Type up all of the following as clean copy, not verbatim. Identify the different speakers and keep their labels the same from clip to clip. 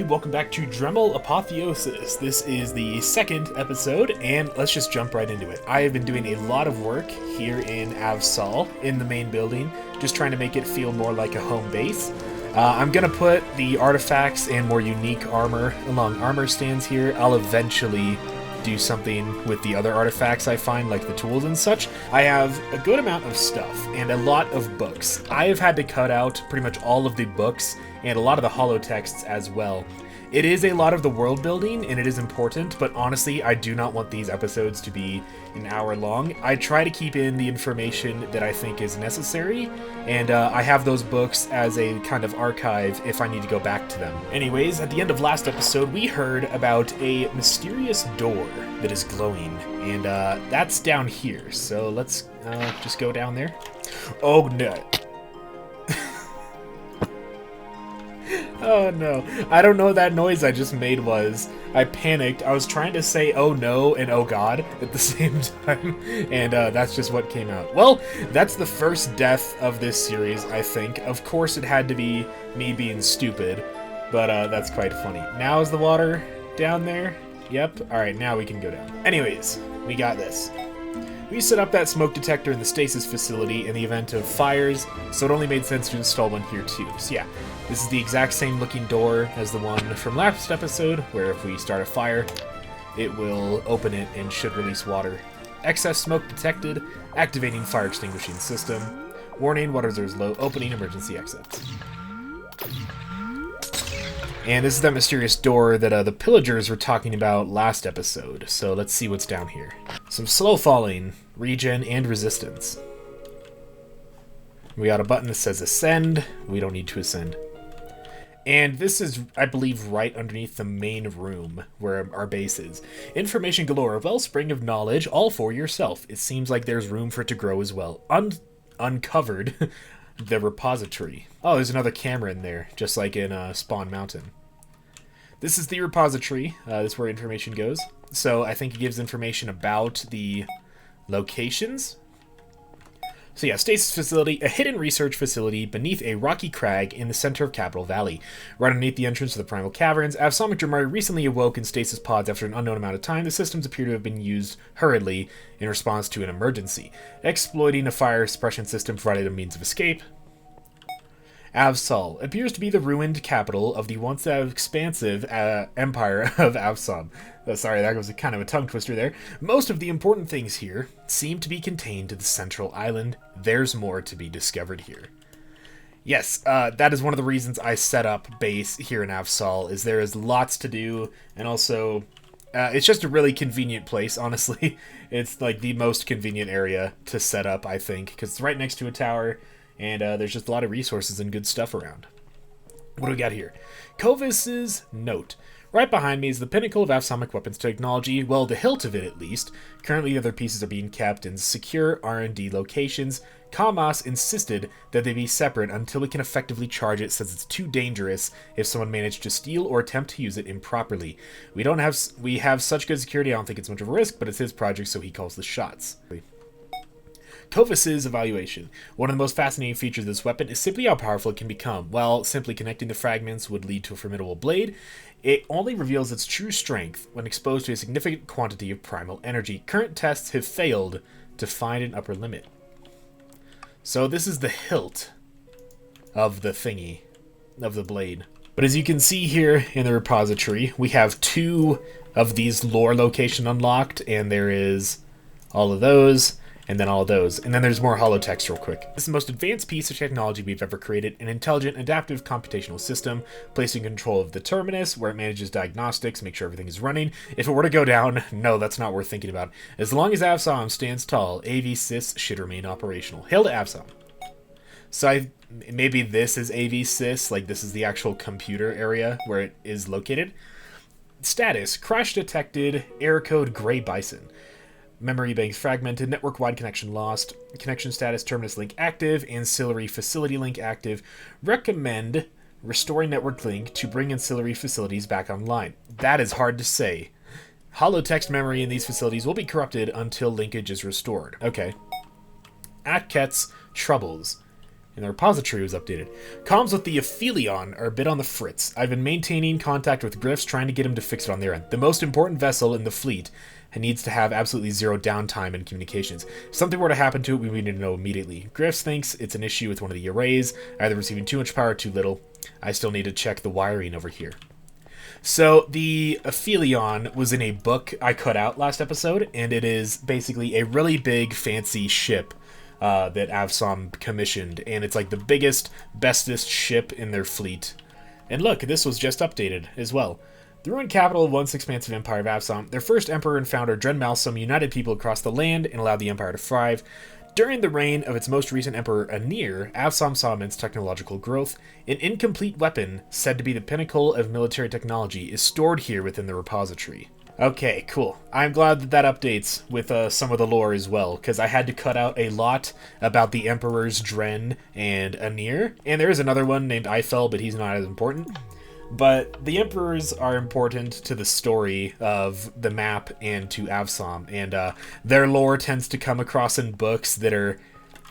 Speaker 1: welcome back to Drehmal Apotheosis. This is the second episode, and let's just jump right into it. I have been doing a lot of work here in Avsal, in the main building, just trying to make it feel more like a home base. I'm gonna put the artifacts and more unique armor along armor stands here. I'll eventually do something with the other artifacts I find, like the tools and such. I have a good amount of stuff and a lot of books. I have had to cut out pretty much all of the books and a lot of the holotexts as well. It is a lot of the world building and it is important, but honestly, I do not want these episodes to be an hour long. I try to keep in the information that I think is necessary, and I have those books as a kind of archive if I need to go back to them. Anyways, at the end of last episode, we heard about a mysterious door that is glowing, and that's down here. So let's just go down there. Oh no. Oh no, I don't know what that noise I just made was. I panicked. I was trying to say oh no and oh god at the same time, and that's just what came out. Well, that's the first death of this series, I think. Of course it had to be me being stupid, but that's quite funny. Now is the water down there? Yep, alright, now we can go down. Anyways, we got this. We set up that smoke detector in the stasis facility in the event of fires, so it only made sense to install one here too. So yeah, this is the exact same looking door as the one from last episode, where if we start a fire, it will open it and should release water. Excess smoke detected, activating fire extinguishing system. Warning, water reserves low, opening emergency exits. And this is that mysterious door that the pillagers were talking about last episode, so let's see what's down here. Some slow falling, regen, and resistance. We got a button that says ascend. We don't need to ascend. And this is, I believe, right underneath the main room where our base is. Information galore, a wellspring of knowledge, all for yourself. It seems like there's room for it to grow as well. Uncovered the repository. Oh, there's another camera in there, just like in Spawn Mountain. This is the repository. This is where information goes. So I think it gives information about the locations. So yeah, stasis facility, a hidden research facility beneath a rocky crag in the center of Capital Valley. Right underneath the entrance to the Primal Caverns, Avsonic Drehmal recently awoke in stasis pods after an unknown amount of time. The systems appear to have been used hurriedly in response to an emergency. Exploiting a fire suppression system provided a means of escape. Avsal appears to be the ruined capital of the once expansive empire of Avsom. Sorry, that was kind of a tongue twister there. Most of the important things here seem to be contained to the central island. There's more to be discovered here. Yes, that is one of the reasons I set up base here in Avsal, is there is lots to do, and also it's just a really convenient place, honestly. It's like the most convenient area to set up, I think, because it's right next to a tower. And there's just a lot of resources and good stuff around. What do we got here? Kovis's note. Right behind me is the pinnacle of Avsonic weapons technology, well, the hilt of it at least. Currently, the other pieces are being kept in secure R&D locations. Kamas insisted that they be separate until we can effectively charge it, since it's too dangerous if someone managed to steal or attempt to use it improperly. We have such good security, I don't think it's much of a risk, but it's his project, so he calls the shots. Kovis's evaluation. One of the most fascinating features of this weapon is simply how powerful it can become. While simply connecting the fragments would lead to a formidable blade, it only reveals its true strength when exposed to a significant quantity of primal energy. Current tests have failed to find an upper limit. So this is the hilt of the thingy, of the blade. But as you can see here in the repository, we have 2 of these lore location unlocked, and there is all of those, and then all of those. And then there's more holotext real quick. This is the most advanced piece of technology we've ever created, an intelligent, adaptive computational system placed in control of the terminus, where it manages diagnostics, make sure everything is running. If it were to go down, no, that's not worth thinking about. As long as Avsom stands tall, AV-Sys should remain operational. Hail to Avsom. So maybe this is AV-Sys, like this is the actual computer area where it is located. Status, crash detected, error code Gray Bison. Memory banks fragmented, network-wide connection lost, connection status terminus link active, ancillary facility link active. Recommend restoring network link to bring ancillary facilities back online. That is hard to say. Holotext memory in these facilities will be corrupted until linkage is restored. Okay. Atket's troubles. and the repository was updated. Comms with the Aphelion are a bit on the fritz. I've been maintaining contact with Griffs, trying to get him to fix it on their end. The most important vessel in the fleet needs to have absolutely zero downtime in communications. If something were to happen to it, we need to know immediately. Griffs thinks it's an issue with one of the arrays, either receiving too much power or too little. I still need to check the wiring over here. So the Aphelion was in a book I cut out last episode, and it is basically a really big, fancy ship that Avsom commissioned, and it's like the biggest, bestest ship in their fleet. And look, this was just updated as well. The ruined capital of once expansive empire of Avsom, their first emperor and founder Drehmal united people across the land and allowed the empire to thrive. During the reign of its most recent emperor Anir, Avsom saw immense technological growth. An incomplete weapon, said to be the pinnacle of military technology, is stored here within the repository. Okay, cool. I'm glad that that updates with some of the lore as well, because I had to cut out a lot about the emperors Dren and Anir, and there is another one named Eiffel, but he's not as important. But the emperors are important to the story of the map and to Avsom, and their lore tends to come across in books that are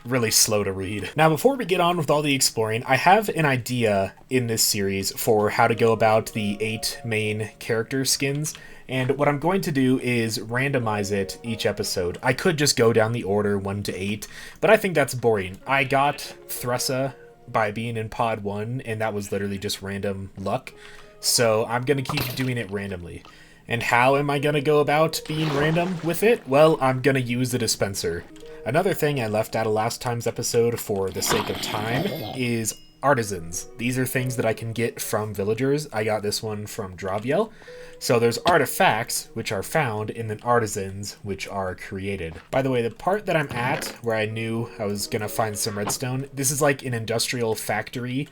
Speaker 1: really slow to read. Now, before we get on with all the exploring, I have an idea in this series for how to go about the 8 main character skins, and what I'm going to do is randomize it each episode. I could just go down the order 1 to 8, but I think that's boring. I got Thressa by being in pod 1, and that was literally just random luck, so I'm gonna keep doing it randomly. And how am I gonna go about being random with it? Well, I'm gonna use the dispenser. Another thing I left out of last time's episode for the sake of time is artisans. These are things that I can get from villagers. I got this one from Draviel. So there's artifacts, which are found, and then artisans, which are created. By the way, the part that I'm at, where I knew I was gonna find some redstone, this is like an industrial factory.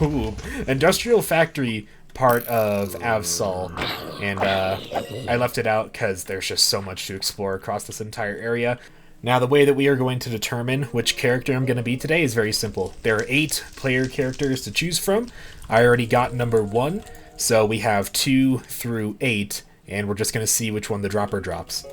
Speaker 1: Ooh. Industrial factory part of Avsol, and I left it out because there's just so much to explore across this entire area. Now, the way that we are going to determine which character I'm going to be today is very simple. There are 8 player characters to choose from. I already got number 1, so we have 2 through 8, and we're just going to see which one the dropper drops.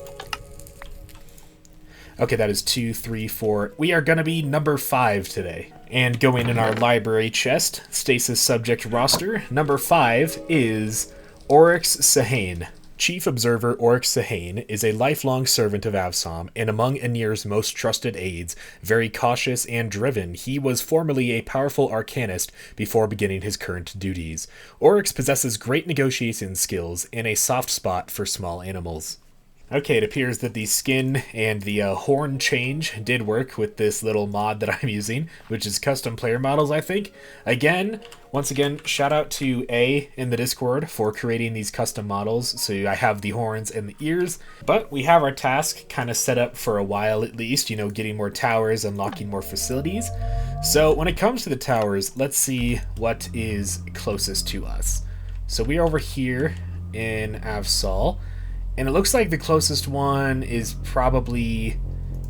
Speaker 1: Okay, that is 2, 3, 4. We are going to be number 5 today. And going in our library chest, stasis subject roster, number 5 is Oryx Sahane. Chief Observer Oryx Sahane is a lifelong servant of Avsom, and among Anir's most trusted aides, very cautious and driven. He was formerly a powerful arcanist before beginning his current duties. Oryx possesses great negotiation skills and a soft spot for small animals. Okay, it appears that the skin and the horn change did work with this little mod that I'm using, which is custom player models, I think. Once again, shout out to A in the Discord for creating these custom models, so I have the horns and the ears. But we have our task kind of set up for a while at least, you know, getting more towers, unlocking more facilities. So when it comes to the towers, let's see what is closest to us. So we are over here in Avsol. And it looks like the closest one is probably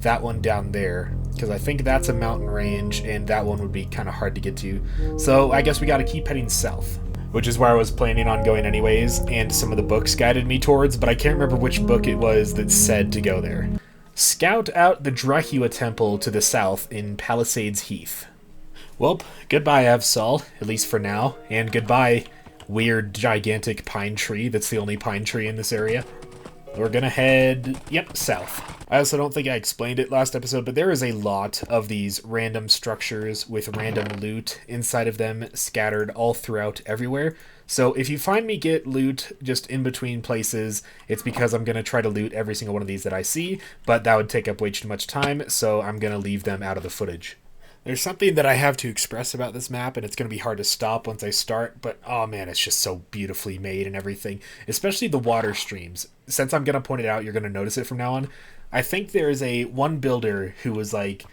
Speaker 1: that one down there, because I think that's a mountain range, and that one would be kind of hard to get to. So I guess we got to keep heading south, which is where I was planning on going anyways, and some of the books guided me towards, but I can't remember which book it was that said to go there. Scout out the Drehua temple to the south in Palisades Heath. Well, goodbye Avsol, at least for now, and goodbye weird gigantic pine tree that's the only pine tree in this area. We're gonna head, south. I also don't think I explained it last episode, but there is a lot of these random structures with random loot inside of them scattered all throughout everywhere. So if you find me get loot just in between places, it's because I'm gonna try to loot every single one of these that I see, but that would take up way too much time, so I'm gonna leave them out of the footage. There's something that I have to express about this map, and it's going to be hard to stop once I start, but oh man, it's just so beautifully made and everything, especially the water streams. Since I'm going to point it out, you're going to notice it from now on. I think there is one builder who was like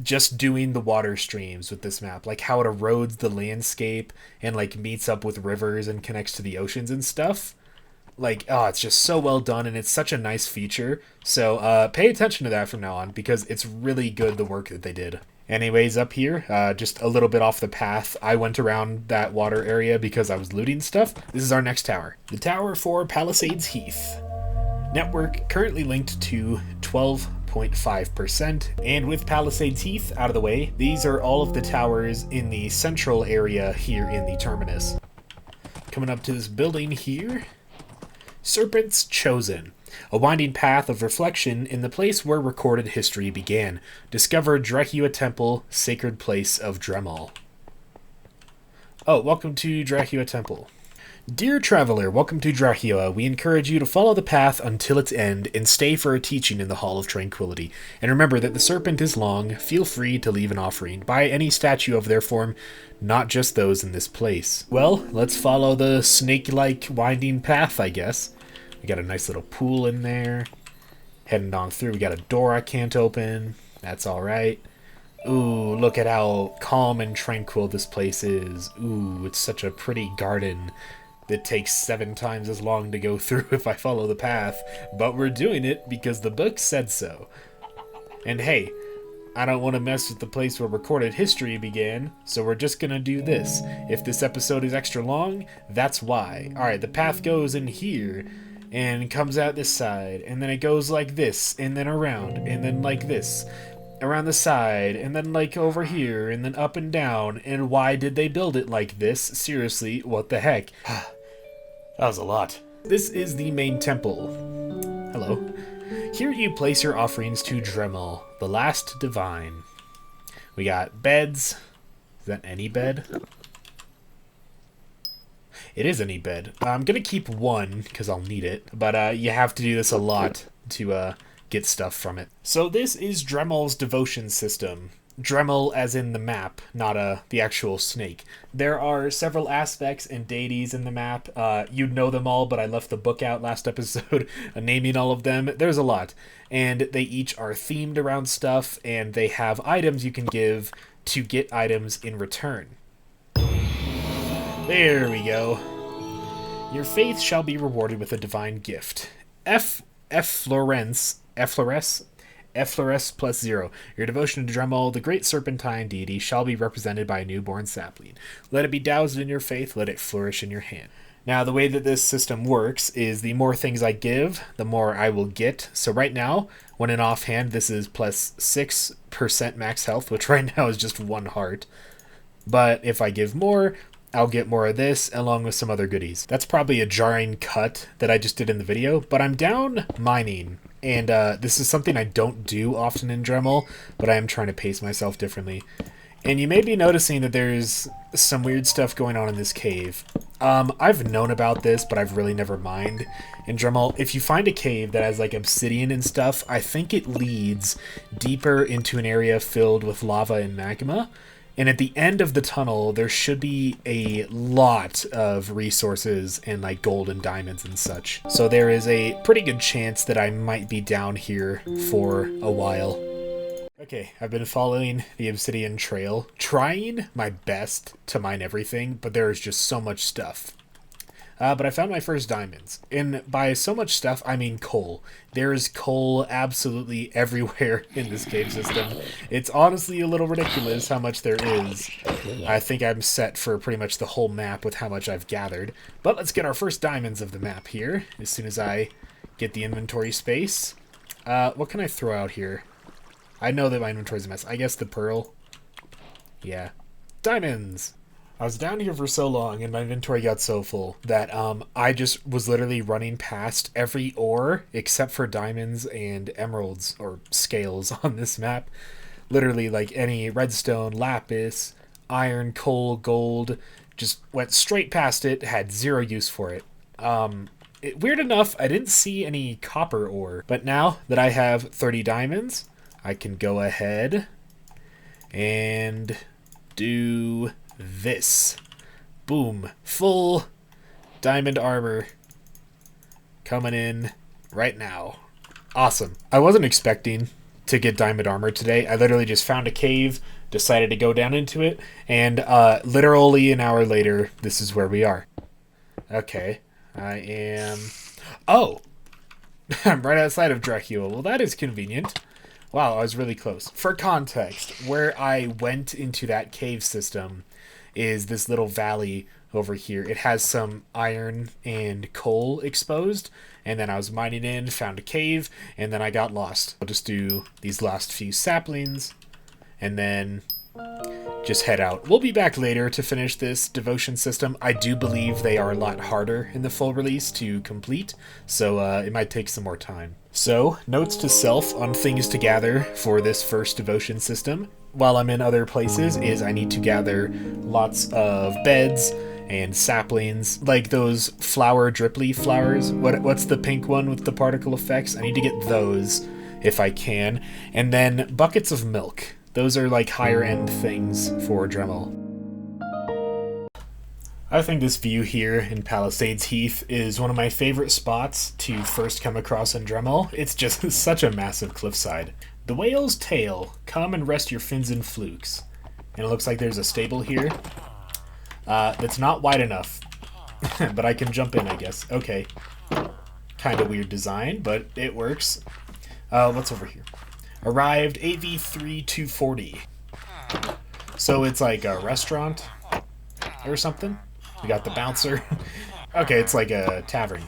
Speaker 1: just doing the water streams with this map, like how it erodes the landscape and like meets up with rivers and connects to the oceans and stuff. Like, oh, it's just so well done, and it's such a nice feature. So pay attention to that from now on, because it's really good, the work that they did. Anyways, up here, just a little bit off the path, I went around that water area because I was looting stuff. This is our next tower. The tower for Palisades Heath. Network currently linked to 12.5%, and with Palisades Heath out of the way, these are all of the towers in the central area here in the terminus. Coming up to this building here, Serpent's Chosen, a winding path of reflection in the place where recorded history began. Discover Drehua Temple, sacred place of Drehmal. Oh, welcome to Drehua Temple. Dear traveler, welcome to Drehua. We encourage you to follow the path until its end and stay for a teaching in the Hall of Tranquility. And remember that the serpent is long. Feel free to leave an offering. Buy any statue of their form, not just those in this place. Well, let's follow the snake-like winding path, I guess. We got a nice little pool in there. Heading on through, we got a door I can't open. That's alright. Ooh, look at how calm and tranquil this place is. Ooh, it's such a pretty garden. It takes 7 times as long to go through if I follow the path, but we're doing it because the book said so. And hey, I don't want to mess with the place where recorded history began, so we're just gonna do this. If this episode is extra long, that's why. Alright, the path goes in here, and comes out this side, and then it goes like this, and then around, and then like this. Around the side, and then like over here, and then up and down. And why did they build it like this? Seriously, what the heck? That was a lot. This is the main temple. Hello. Here you place your offerings to Drehmal, the last divine. We got beds. Is that any bed? It is any bed. I'm gonna keep one, because I'll need it. But you have to do this a lot to get stuff from it. So this is Drehmal's devotion system. Drehmal as in the map, not the actual snake. There are several aspects and deities in the map. You'd know them all, but I left the book out last episode naming all of them. There's a lot. And they each are themed around stuff, and they have items you can give to get items in return. There we go. Your faith shall be rewarded with a divine gift. Efflorescence plus 0. Your devotion to Drehmal, the great serpentine deity, shall be represented by a newborn sapling. Let it be doused in your faith, let it flourish in your hand. Now, the way that this system works is the more things I give, the more I will get. So right now, when in offhand, this is plus 6% max health, which right now is just 1 heart. But if I give more, I'll get more of this, along with some other goodies. That's probably a jarring cut that I just did in the video, but I'm down mining. And this is something I don't do often in Drehmal, but I am trying to pace myself differently. And you may be noticing that there's some weird stuff going on in this cave. I've known about this, but I've really never mined. In Drehmal, if you find a cave that has like obsidian and stuff, I think it leads deeper into an area filled with lava and magma. And at the end of the tunnel, there should be a lot of resources and like gold and diamonds and such. So there is a pretty good chance that I might be down here for a while. Okay, I've been following the obsidian trail, trying my best to mine everything, but there is just so much stuff. But I found my first diamonds. And by so much stuff, I mean coal. There is coal absolutely everywhere in this cave system. It's honestly a little ridiculous how much there is. I think I'm set for pretty much the whole map with how much I've gathered. But let's get our first diamonds of the map here, as soon as I get the inventory space. What can I throw out here? I know that my inventory's a mess. I guess the pearl. Yeah. Diamonds! I was down here for so long and my inventory got so full that I just was literally running past every ore except for diamonds and emeralds or scales on this map. Literally like any redstone, lapis, iron, coal, gold, just went straight past it, had 0 use for it. Weird enough, I didn't see any copper ore, but now that I have 30 diamonds, I can go ahead and do this. Boom. Full diamond armor coming in right now. Awesome. I wasn't expecting to get diamond armor today. I literally just found a cave, decided to go down into it, and literally an hour later, this is where we are. Okay. I am... Oh! I'm right outside of Drehua. Well, that is convenient. Wow, I was really close. For context, where I went into that cave system is this little valley over here. It has some iron and coal exposed, and then I was mining in, found a cave, and then I got lost. I'll just do these last few saplings, and then just head out. We'll be back later to finish this devotion system. I do believe they are a lot harder in the full release to complete, so it might take some more time. So, notes to self on things to gather for this first devotion system while I'm in other places is I need to gather lots of beds and saplings, like those flower driply flowers. What's the pink one with the particle effects? I need to get those if I can. And then buckets of milk. Those are like higher end things for Drehmal. I think this view here in Palisades Heath is one of my favorite spots to first come across in Drehmal. It's just such a massive cliffside. The whale's tail, come and rest your fins and flukes. And it looks like there's a stable here. That's not wide enough, but I can jump in, I guess. Okay. Kind of weird design, but it works. What's over here? Arrived AV3 240. So it's like a restaurant or something. We got the bouncer. Okay, it's like a tavern.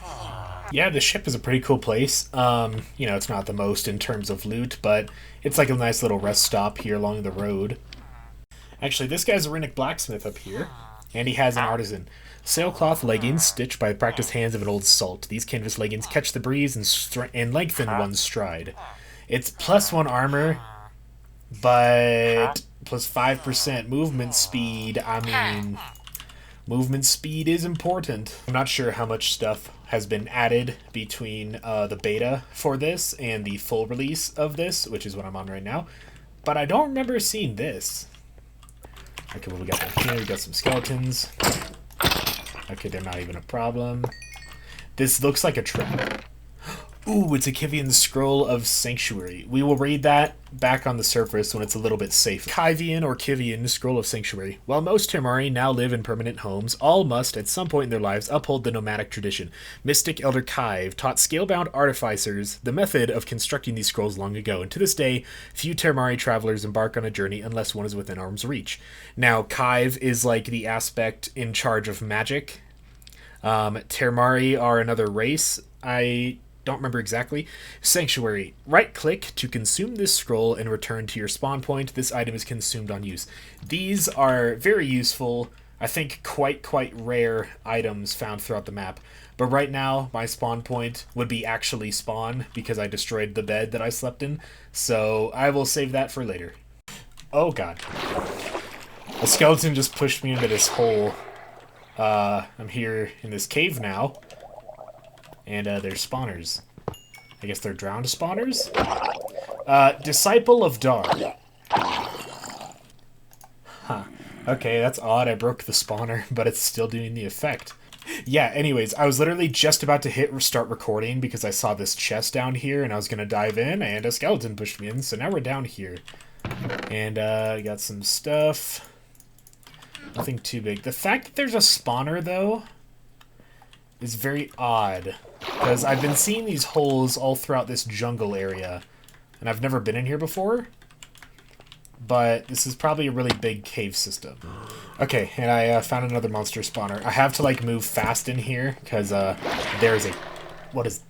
Speaker 1: Yeah, the ship is a pretty cool place. You know, it's not the most in terms of loot, but it's like a nice little rest stop here along the road. Actually, this guy's a runic blacksmith up here, and he has an artisan. Sailcloth leggings stitched by the practiced hands of an old salt. These canvas leggings catch the breeze and lengthen one's stride. It's +1 armor, but plus 5% movement speed. I mean, movement speed is important. I'm not sure how much stuff has been added between the beta for this and the full release of this, which is what I'm on right now, but I don't remember seeing this. Okay, what we got down here? We got some skeletons. Okay, they're not even a problem. This looks like a trap. Ooh, it's a Kivian Scroll of Sanctuary. We will raid that back on the surface when it's a little bit safer. Kivian or Kivian Scroll of Sanctuary. While most Termari now live in permanent homes, all must, at some point in their lives, uphold the nomadic tradition. Mystic Elder Kive taught scalebound artificers the method of constructing these scrolls long ago, and to this day, few Termari travelers embark on a journey unless one is within arm's reach. Now, Kive is like the aspect in charge of magic. Termari are another race. I don't remember exactly. Sanctuary. Right-click to consume this scroll and return to your spawn point. This item is consumed on use. These are very useful, I think quite rare items found throughout the map. But right now, my spawn point would be actually spawn because I destroyed the bed that I slept in. So I will save that for later. Oh god. A skeleton just pushed me into this hole. I'm here in this cave now. And there's spawners. I guess they're drowned spawners? Disciple of Dar. Huh. Okay, that's odd. I broke the spawner, but it's still doing the effect. Yeah, anyways, I was literally just about to hit start recording because I saw this chest down here and I was going to dive in and a skeleton pushed me in, so now we're down here. And got some stuff. Nothing too big. The fact that there's a spawner, though, is very odd. Because I've been seeing these holes all throughout this jungle area. And I've never been in here before. But this is probably a really big cave system. Okay, and I found another monster spawner. I have to, like, move fast in here. Because there's a... What is...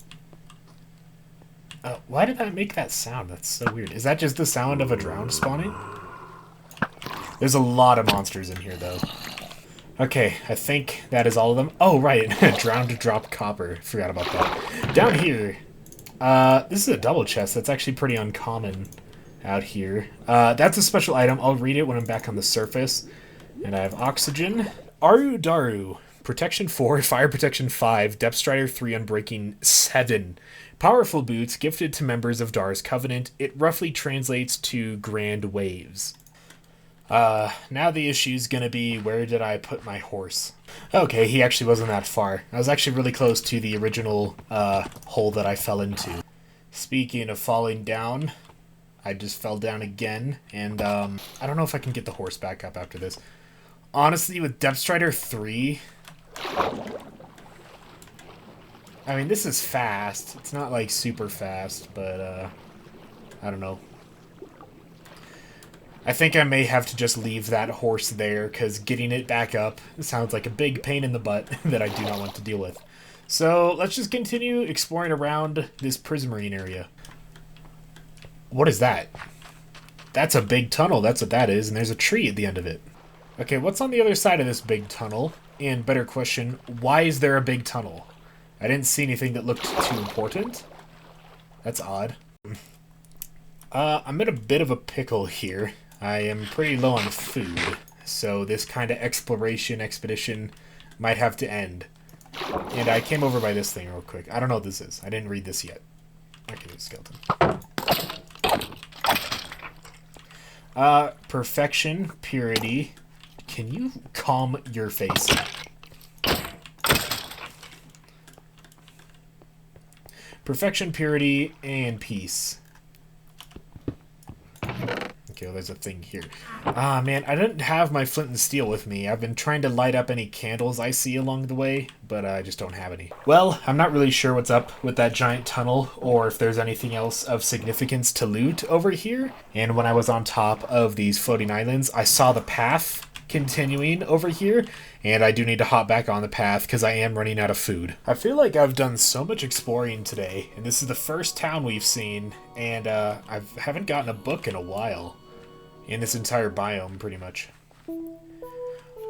Speaker 1: why did that make that sound? That's so weird. Is that just the sound of a drowned spawning? There's a lot of monsters in here, though. Okay, I think that is all of them. Oh, right. Drowned to drop copper. Forgot about that. Down here. This is a double chest. That's actually pretty uncommon out here. That's a special item. I'll read it when I'm back on the surface. And I have oxygen. Aru Daru. Protection 4, Fire Protection 5, Depth Strider 3, Unbreaking 7. Powerful boots gifted to members of Dar's Covenant. It roughly translates to Grand Waves. Now the issue's gonna be, where did I put my horse? Okay, he actually wasn't that far. I was actually really close to the original, hole that I fell into. Speaking of falling down, I just fell down again, and, I don't know if I can get the horse back up after this. Honestly, with Depth Strider 3... I mean, this is fast. It's not, like, super fast, but, I don't know. I think I may have to just leave that horse there, because getting it back up sounds like a big pain in the butt that I do not want to deal with. So let's just continue exploring around this prismarine area. What is that? That's a big tunnel, that's what that is, and there's a tree at the end of it. Okay, what's on the other side of this big tunnel? And better question, why is there a big tunnel? I didn't see anything that looked too important. That's odd. I'm in a bit of a pickle here. I am pretty low on food, so this kind of expedition might have to end. And I came over by this thing real quick. I don't know what this is. I didn't read this yet. Okay, there's a skeleton. Perfection, purity. Can you calm your face? Perfection, purity, and peace. Okay, well, there's a thing here. Ah, man, I didn't have my flint and steel with me. I've been trying to light up any candles I see along the way, but I just don't have any. Well, I'm not really sure what's up with that giant tunnel, or if there's anything else of significance to loot over here. And when I was on top of these floating islands, I saw the path continuing over here, and I do need to hop back on the path because I am running out of food. I feel like I've done so much exploring today, and this is the first town we've seen, and I haven't gotten a book in a while. In this entire biome, pretty much.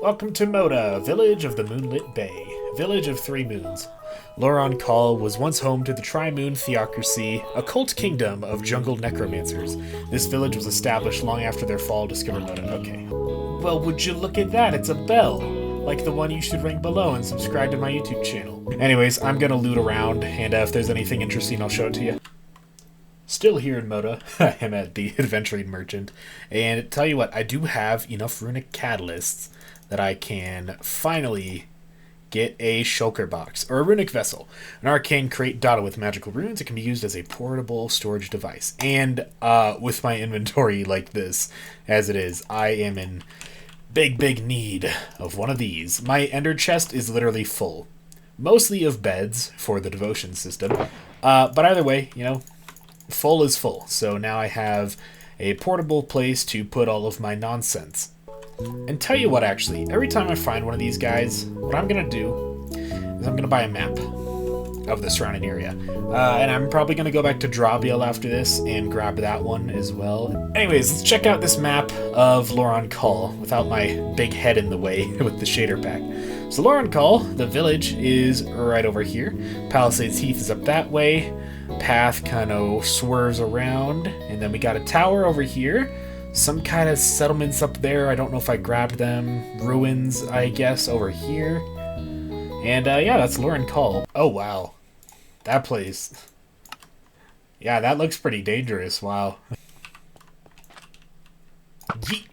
Speaker 1: Welcome to Moda, village of the Moonlit Bay, village of 3 moons. Lauron Call was once home to the Tri-Moon theocracy, a cult kingdom of jungle necromancers. This village was established long after their fall, discovered Moda. Okay. Well, would you look at that? It's a bell. Like the one you should ring below and subscribe to my YouTube channel. Anyways, I'm gonna loot around, and if there's anything interesting, I'll show it to you. Still here in Moda, I'm at the Adventuring Merchant, and tell you what, I do have enough runic catalysts that I can finally get a shulker box, or a runic vessel, an arcane crate dotted with magical runes. It can be used as a portable storage device, and with my inventory like this, as it is, I am in big need of one of these. My ender chest is literally full, mostly of beds for the devotion system, but either way, you know, full is full, so now I have a portable place to put all of my nonsense. And tell you what, actually, every time I find one of these guys, what I'm gonna do is I'm gonna buy a map of the surrounding area. And I'm probably gonna go back to Drehmal after this and grab that one as well. Anyways, let's check out this map of Lauron Call without my big head in the way with the shader pack. So Lauron Call, the village, is right over here. Palisades Heath is up that way. Path kind of swerves around, and then we got a tower over here, some kind of settlements up there. I don't know if I grabbed them. Ruins, I guess, over here. And yeah, that's Lauron Call. Oh wow, that place, yeah, that looks pretty dangerous. Wow. Yeet.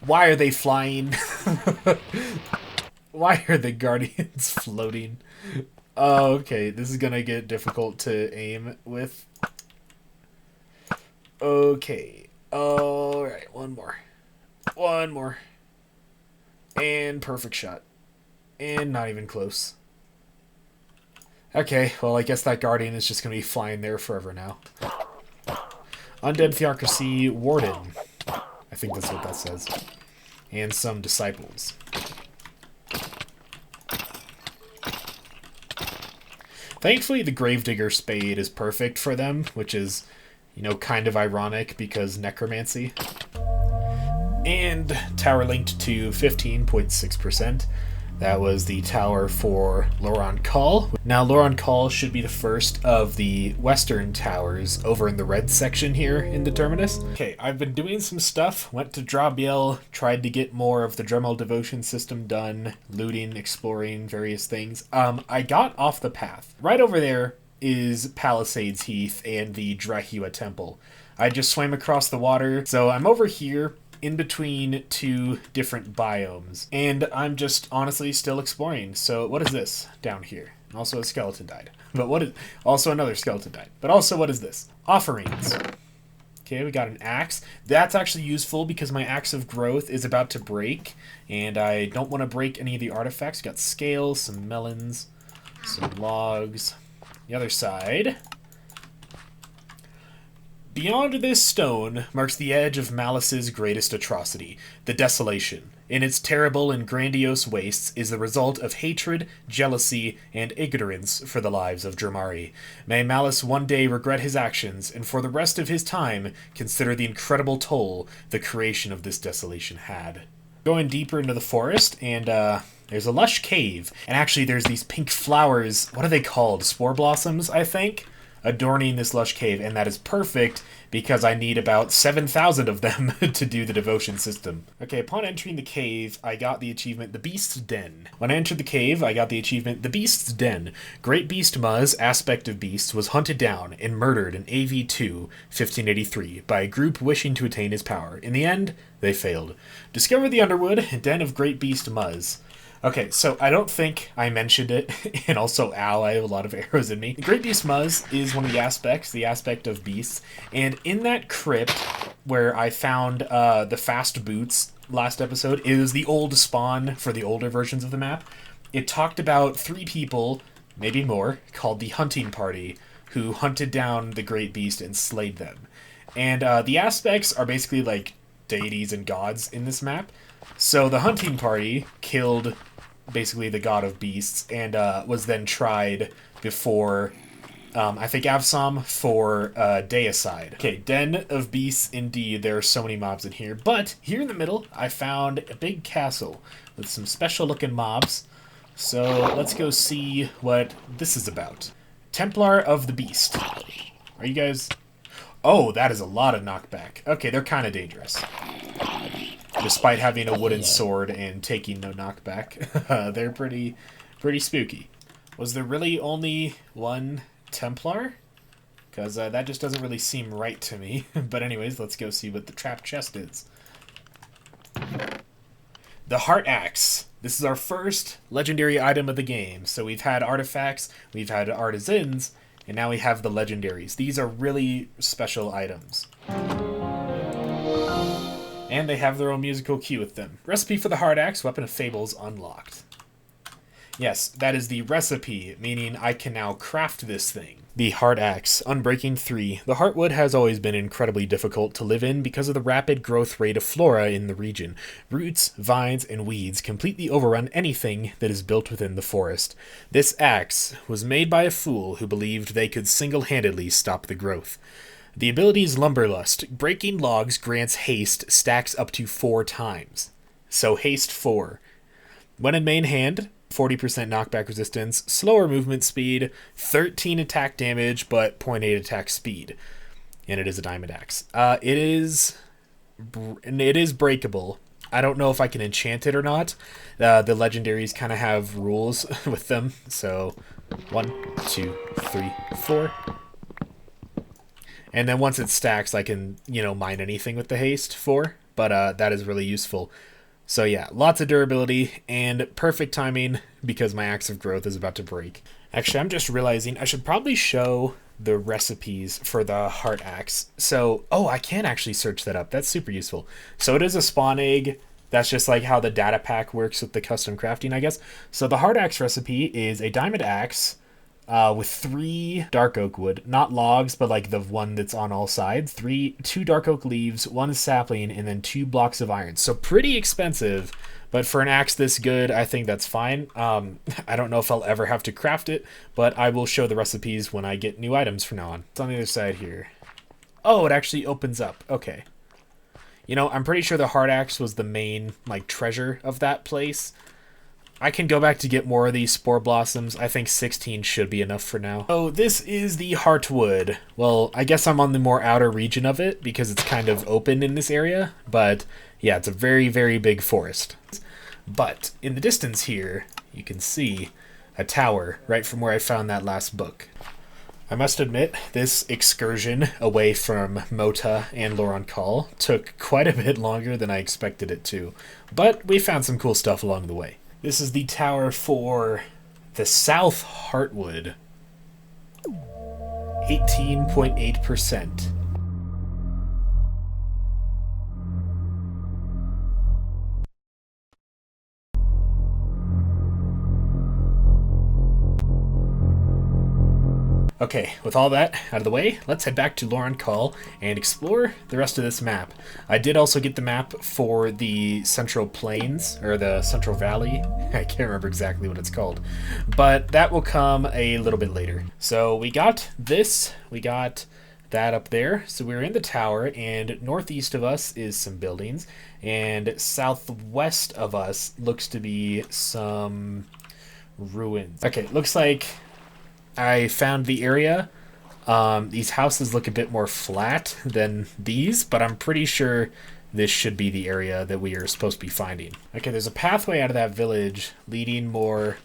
Speaker 1: Why are they flying? Why are the guardians floating? Oh, okay, this is gonna get difficult to aim with. Okay, alright, one more. And perfect shot. And not even close. Okay, well, I guess that guardian is just gonna be flying there forever now. Undead Theocracy Warden. I think that's what that says. And some disciples. Thankfully, the Gravedigger Spade is perfect for them, which is, you know, kind of ironic because necromancy. And tower linked to 15.6%. That was the tower for Lauron Call. Now, Lauron Call should be the first of the western towers over in the red section here in the Terminus. Okay, I've been doing some stuff. Went to Drehmal, tried to get more of the Drehmal devotion system done, looting, exploring, various things. I got off the path. Right over there is Palisades Heath and the Drehua Temple. I just swam across the water, so I'm over here in between 2 different biomes, and I'm just honestly still exploring. So what is this down here? Also a skeleton died. But what is, also another skeleton died. But also, what is this? Offerings. Okay, we got an axe. That's actually useful because my axe of growth is about to break, and I don't want to break any of the artifacts. Got scales, some melons, some logs. The other side. Beyond this stone marks the edge of Malice's greatest atrocity, the Desolation. In its terrible and grandiose wastes is the result of hatred, jealousy, and ignorance for the lives of Dremari. May Malice one day regret his actions, and for the rest of his time consider the incredible toll the creation of this desolation had. Going deeper into the forest, and there's a lush cave, and actually there's these pink flowers, what are they called? Spore blossoms, I think? Adorning this lush cave, and that is perfect because I need about 7,000 of them to do the devotion system. Okay, upon entering the cave, I got the achievement, The Beast's Den. When I entered the cave, I got the achievement, The Beast's Den. Great Beast Muzz, aspect of beasts, was hunted down and murdered in AV2, 1583, by a group wishing to attain his power. In the end, they failed. Discover the Underwood, Den of Great Beast Muzz. Okay, so I don't think I mentioned it, and also, ow, I have a lot of arrows in me. The Great Beast Muzz is one of the aspect of beasts, and in that crypt where I found the fast boots last episode, it was the old spawn for the older versions of the map. It talked about 3 people, maybe more, called the Hunting Party, who hunted down the Great Beast and slayed them. And the aspects are basically like deities and gods in this map. So the Hunting Party killed basically the god of beasts and was then tried before, I think, Avsom for deicide. Okay, Den of Beasts indeed. There are so many mobs in here. But here in the middle, I found a big castle with some special looking mobs. So let's go see what this is about. Templar of the Beast. Are you guys... Oh, that is a lot of knockback. Okay, they're kind of dangerous. Despite having a wooden sword and taking no knockback. They're pretty spooky. Was there really only one Templar? Because that just doesn't really seem right to me. But anyways, let's go see what the trap chest is. The Heart Axe. This is our first legendary item of the game. So we've had artifacts, we've had artisans, and now we have the legendaries. These are really special items. And they have their own musical cue with them. Recipe for the Hard Axe, Weapon of Fables unlocked. Yes, that is the recipe, meaning I can now craft this thing. The Hard Axe, Unbreaking 3. The Heartwood has always been incredibly difficult to live in because of the rapid growth rate of flora in the region. Roots, vines, and weeds completely overrun anything that is built within the forest. This axe was made by a fool who believed they could single-handedly stop the growth. The ability's Lumberlust. Breaking logs grants haste stacks up to 4 times. So haste 4. When in main hand, 40% knockback resistance, slower movement speed, 13 attack damage, but 0.8 attack speed. And it is a diamond axe. It is breakable. I don't know if I can enchant it or not. The legendaries kind of have rules with them. So 1, 2, 3, 4. And then once it stacks, I can, mine anything with the haste 4. But that is really useful. So yeah, lots of durability and perfect timing because my Axe of Growth is about to break. Actually, I'm just realizing I should probably show the recipes for the Heart Axe. So, I can actually search that up. That's super useful. So it is a spawn egg. That's just like how the data pack works with the custom crafting, I guess. So the Heart Axe recipe is a diamond axe with 3 dark oak wood, not logs, but like the one that's on all sides. 2 dark oak leaves, 1 sapling, and then 2 blocks of iron. So pretty expensive, but for an axe this good, I think that's fine. I don't know if I'll ever have to craft it, but I will show the recipes when I get new items from now on. It's on the other side here. Oh, it actually opens up. Okay. I'm pretty sure the Heart Axe was the main treasure of that place. I can go back to get more of these spore blossoms. I think 16 should be enough for now. Oh, this is the Heartwood. Well, I guess I'm on the more outer region of it because it's kind of open in this area. But yeah, it's a very, very big forest. But in the distance here, you can see a tower right from where I found that last book. I must admit, this excursion away from Mota and Lauron Call took quite a bit longer than I expected it to. But we found some cool stuff along the way. This is the tower for the South Heartwood. 18.8%. Okay, with all that out of the way, let's head back to Lauron Call and explore the rest of this map. I did also get the map for the Central Plains, or the Central Valley. I can't remember exactly what it's called, but that will come a little bit later. So we got this, we got that up there. So we're in the tower, and northeast of us is some buildings, and southwest of us looks to be some ruins. Okay, looks like I found the area. These houses look a bit more flat than these, but I'm pretty sure this should be the area that we are supposed to be finding. Okay, there's a pathway out of that village leading more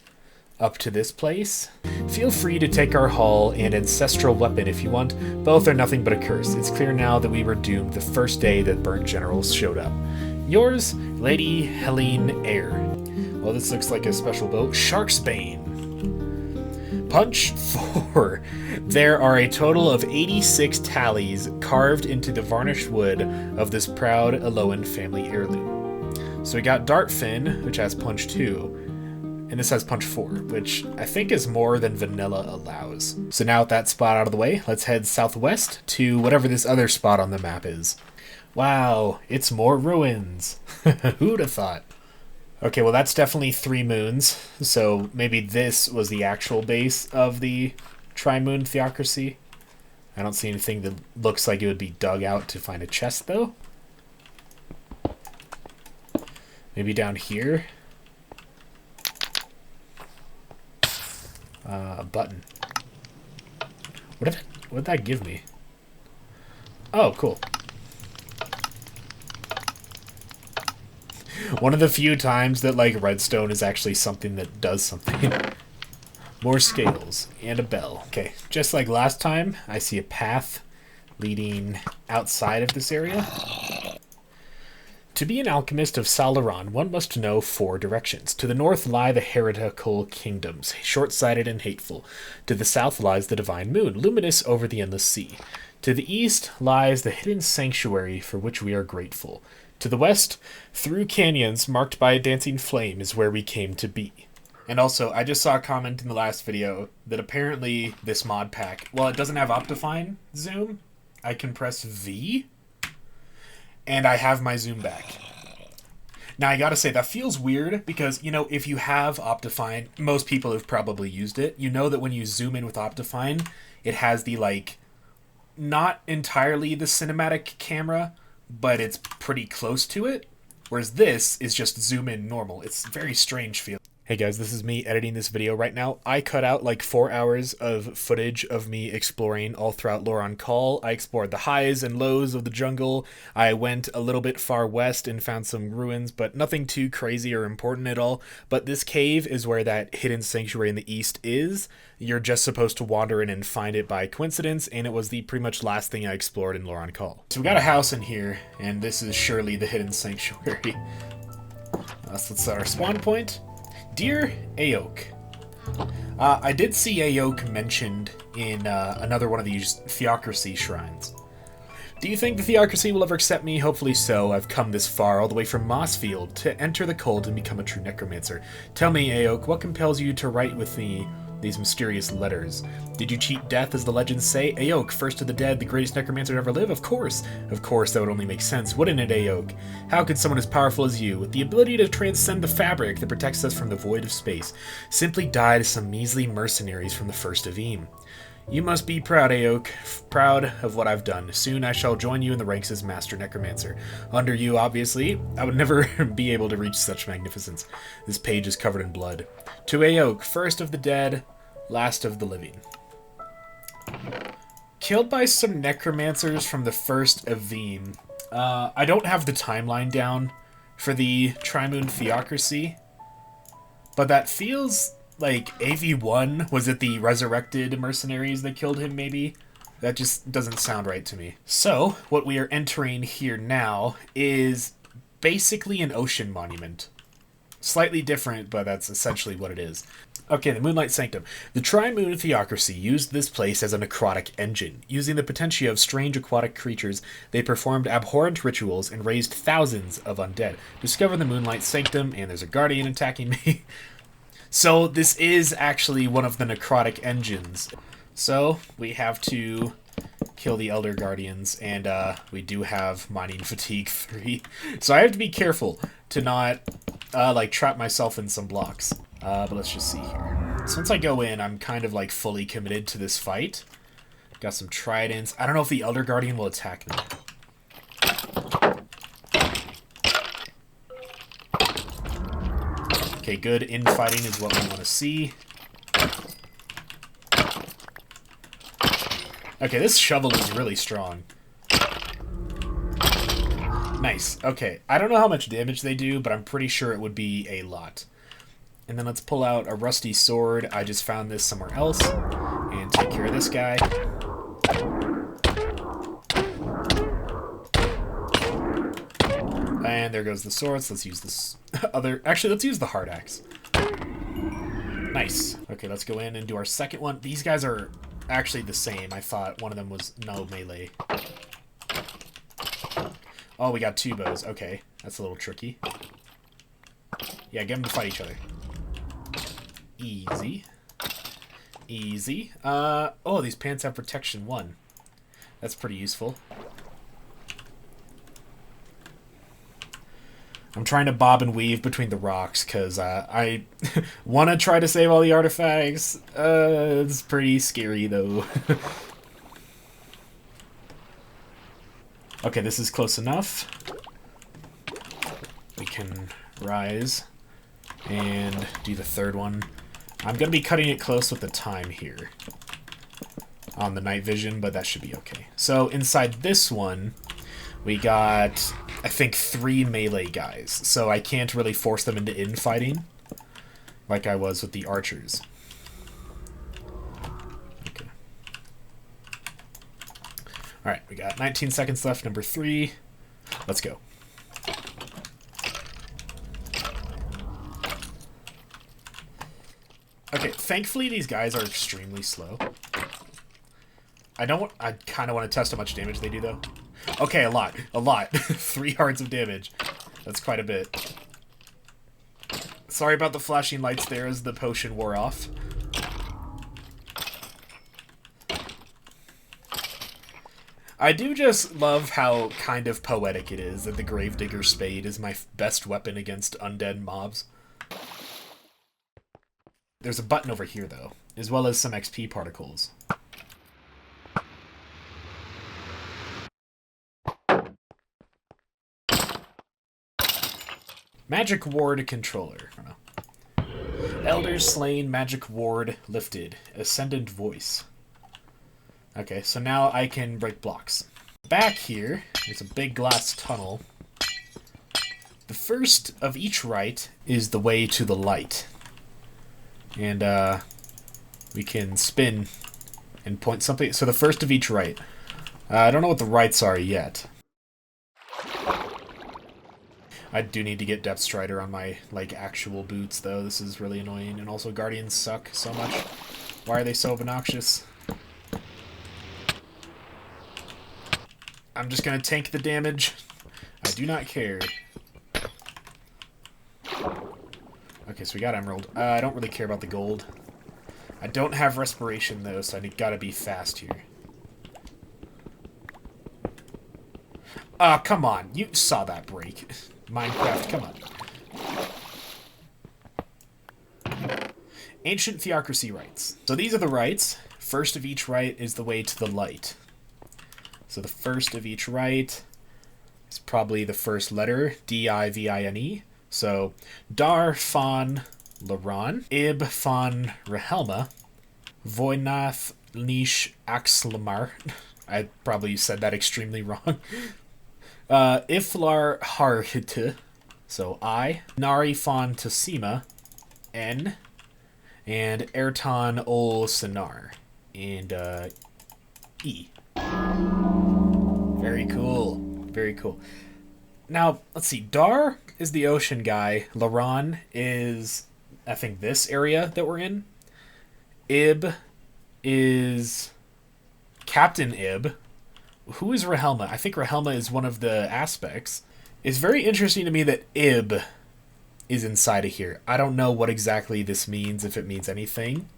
Speaker 1: up to this place. Feel free to take our haul and ancestral weapon if you want. Both are nothing but a curse. It's clear now that we were doomed the first day that burnt generals showed up. Yours, Lady Helene Eyre. Well, this looks like a special boat. Shark's Bane. Punch 4. There are a total of 86 tallies carved into the varnished wood of this proud Aloan family heirloom. So we got Dartfin, which has punch 2, and this has punch 4, which I think is more than vanilla allows. So now with that spot out of the way, let's head southwest to whatever this other spot on the map is. Wow, it's more ruins. Who'd have thought? Okay, well that's definitely 3 moons, so maybe this was the actual base of the Tri-Moon theocracy. I don't see anything that looks like it would be dug out to find a chest, though. Maybe down here? A button. What did that give me? Oh, cool. One of the few times that, like, redstone is actually something that does something. More scales and a bell. Okay, just like last time, I see a path leading outside of this area. To be an alchemist of Lauron, one must know 4 directions. To the north lie the heretical kingdoms, short-sighted and hateful. To the south lies the divine moon, luminous over the endless sea. To the east lies the hidden sanctuary for which we are grateful. To the west, through canyons marked by a dancing flame is where we came to be. And also, I just saw a comment in the last video that apparently this mod pack, well, it doesn't have Optifine zoom. I can press V, and I have my zoom back. Now, I gotta say, that feels weird because, you know, if you have Optifine, most people have probably used it. You know that when you zoom in with Optifine, it has the, like, not entirely the cinematic camera, but it's pretty close to it, whereas this is just zoom in normal. It's very strange feel. Hey guys, this is me editing this video right now. I cut out like 4 hours of footage of me exploring all throughout Lauron Call. I explored the highs and lows of the jungle. I went a little bit far west and found some ruins, but nothing too crazy or important at all. But this cave is where that hidden sanctuary in the east is. You're just supposed to wander in and find it by coincidence, and it was the pretty much last thing I explored in Lauron Call. So we got a house in here, and this is surely the hidden sanctuary. So that's our spawn point. Dear Aok, I did see Aok mentioned in another one of these theocracy shrines. Do you think the theocracy will ever accept me? Hopefully so. I've come this far, all the way from Mossfield, to enter the cult and become a true necromancer. Tell me, Aok, what compels you to write with me these mysterious letters? Did you cheat death, as the legends say? Aok, first of the dead, the greatest necromancer to ever live? Of course, that would only make sense, wouldn't it, Aok? How could someone as powerful as you, with the ability to transcend the fabric that protects us from the void of space, simply die to some measly mercenaries from the first Avim? You must be proud, Aok, proud of what I've done. Soon I shall join you in the ranks as Master Necromancer. Under you, obviously, I would never be able to reach such magnificence. This page is covered in blood. To Aok, first of the dead, last of the living. Killed by some necromancers from the first Avim. I don't have the timeline down for the Tri-Moon theocracy, but that feels like AV1, was it the resurrected mercenaries that killed him, maybe? That just doesn't sound right to me. So, what we are entering here now is basically an ocean monument. Slightly different, but that's essentially what it is. Okay, the Moonlight Sanctum. The Tri-Moon theocracy used this place as a necrotic engine. Using the potentia of strange aquatic creatures, they performed abhorrent rituals and raised thousands of undead. Discover the Moonlight Sanctum, and there's a guardian attacking me. So this is actually one of the necrotic engines. So we have to kill the Elder Guardians, and we do have Mining Fatigue 3. So I have to be careful to not, like, trap myself in some blocks. But let's just see here. So once I go in, I'm kind of, like, fully committed to this fight. Got some tridents. I don't know if the Elder Guardian will attack me. Okay, good infighting is what we want to see. Okay, this shovel is really strong. Nice. Okay, I don't know how much damage they do, but I'm pretty sure it would be a lot. And then let's pull out a rusty sword. I just found this somewhere else. And take care of this guy. And there goes the swords. Let's use this other... Actually, let's use the hard axe. Nice. Okay, let's go in and do our second one. These guys are actually the same. I thought one of them was no melee. Oh, we got 2 bows. Okay, that's a little tricky. Yeah, get them to fight each other. Easy. Easy. Oh, these pants have protection 1. That's pretty useful. I'm trying to bob and weave between the rocks because I want to try to save all the artifacts. It's pretty scary, though. Okay, this is close enough. We can rise and do the third one. I'm going to be cutting it close with the time here on the night vision, but that should be okay. So inside this one, we got, I think, 3 melee guys, so I can't really force them into infighting like I was with the archers. Okay. Alright, we got 19 seconds left, number 3. Let's go. Okay, thankfully these guys are extremely slow. I kind of want to test how much damage they do, though. Okay, a lot. 3 hearts of damage. That's quite a bit. Sorry about the flashing lights there as the potion wore off. I do just love how kind of poetic it is that the Gravedigger Spade is my best weapon against undead mobs. There's a button over here, though, as well as some XP particles. Magic Ward Controller. I don't know. Elders slain, Magic Ward lifted. Ascendant Voice. Okay, so now I can break blocks. Back here, there's a big glass tunnel. The first of each rite is the way to the light. And, we can spin and point something. So the first of each rite. I don't know what the rites are yet. I do need to get Depth Strider on my, like, actual boots, though. This is really annoying. And also, Guardians suck so much. Why are they so obnoxious? I'm just gonna tank the damage. I do not care. Okay, so we got Emerald. I don't really care about the gold. I don't have Respiration, though, so I gotta be fast here. Come on. You saw that break. Minecraft, come on. Ancient theocracy rites. So these are the rites. First of each rite is the way to the light. So the first of each rite is probably the first letter, D-I-V-I-N-E. So Dar Fan Lauron, Ib Fan Rehelma, Voinath Nish Axlamar. I probably said that extremely wrong. Iflar Harhite, so I, Nari Fan Tassima, N, and Ertan Ol Sinar, and E. Very cool. Very cool. Now, let's see. Dar is the ocean guy. Lauron is, I think, this area that we're in. Ib is Captain Ib. Who is Rehelma? I think Rehelma is one of the aspects. It's very interesting to me that Ib is inside of here. I don't know what exactly this means, if it means anything.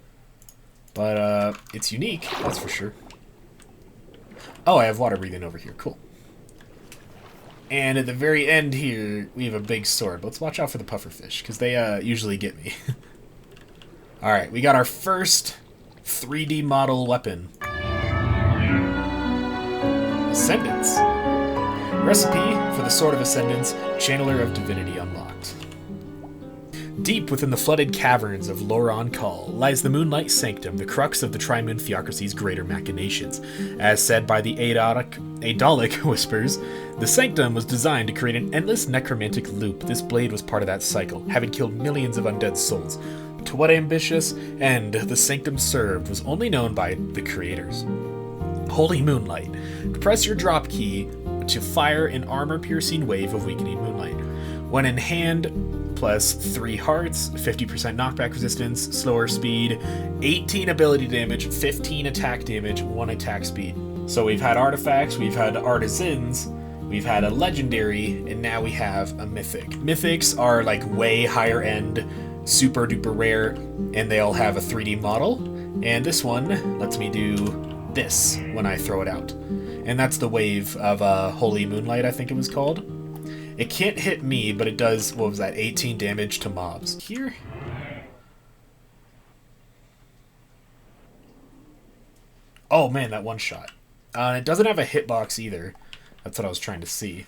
Speaker 1: But it's unique, that's for sure. Oh, I have water breathing over here. Cool. And at the very end here, we have a big sword. Let's watch out for the pufferfish, because they usually get me. Alright, we got our first 3D model weapon. Ascendance. Recipe for the Sword of Ascendance, Channeler of Divinity unlocked. Deep within the flooded caverns of Lauron lies the Moonlight Sanctum, the crux of the Tri-Moon theocracy's greater machinations. As said by the Adalic Whispers, the Sanctum was designed to create an endless necromantic loop. This blade was part of that cycle, having killed millions of undead souls. To what ambitious end the Sanctum served was only known by the creators. Holy Moonlight. Press your drop key to fire an armor-piercing wave of weakening moonlight. When in hand, plus 3 hearts, 50% knockback resistance, slower speed, 18 ability damage, 15 attack damage, 1 attack speed. So we've had artifacts, we've had artisans, we've had a legendary, and now we have a mythic. Mythics are like way higher end, super duper rare, and they all have a 3D model. And this one lets me do this when I throw it out. And that's the wave of Holy Moonlight, I think it was called. It can't hit me, but it does, what was that, 18 damage to mobs. Here? Oh man, that one shot. It doesn't have a hitbox either. That's what I was trying to see.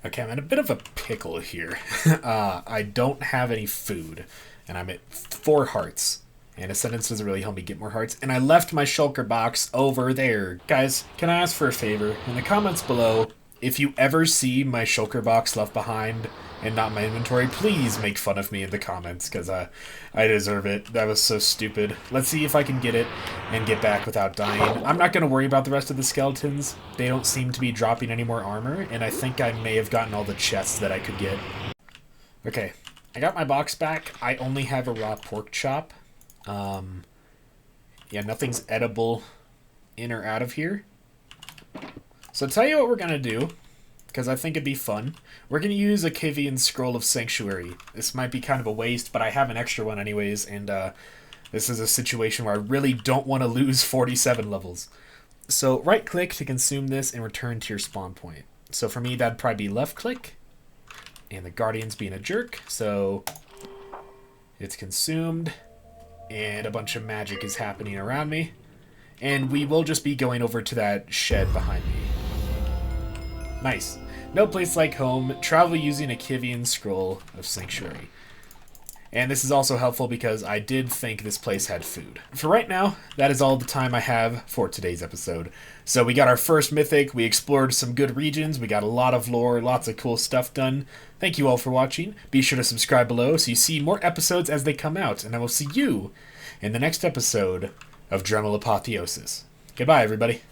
Speaker 1: Okay, I'm in a bit of a pickle here. I don't have any food, and I'm at 4 hearts. And Ascendance doesn't really help me get more hearts. And I left my shulker box over there. Guys, can I ask for a favor? In the comments below, if you ever see my shulker box left behind and not my inventory, please make fun of me in the comments, because I deserve it. That was so stupid. Let's see if I can get it and get back without dying. I'm not going to worry about the rest of the skeletons. They don't seem to be dropping any more armor, and I think I may have gotten all the chests that I could get. Okay, I got my box back. I only have a raw pork chop. Yeah, nothing's edible in or out of here. So I'll tell you what we're going to do, because I think it'd be fun. We're going to use a Kivian Scroll of Sanctuary. This might be kind of a waste, but I have an extra one anyways, and this is a situation where I really don't want to lose 47 levels. So right-click to consume this and return to your spawn point. So for me, that'd probably be left-click, and the Guardian's being a jerk, so it's consumed. And a bunch of magic is happening around me. And we will just be going over to that shed behind me. Nice. No place like home. Travel using a Kivian Scroll of Sanctuary. And this is also helpful because I did think this place had food. For right now, that is all the time I have for today's episode. So we got our first mythic, we explored some good regions, we got a lot of lore, lots of cool stuff done. Thank you all for watching. Be sure to subscribe below so you see more episodes as they come out, and I will see you in the next episode of Drehmal Apotheosis. Goodbye, everybody.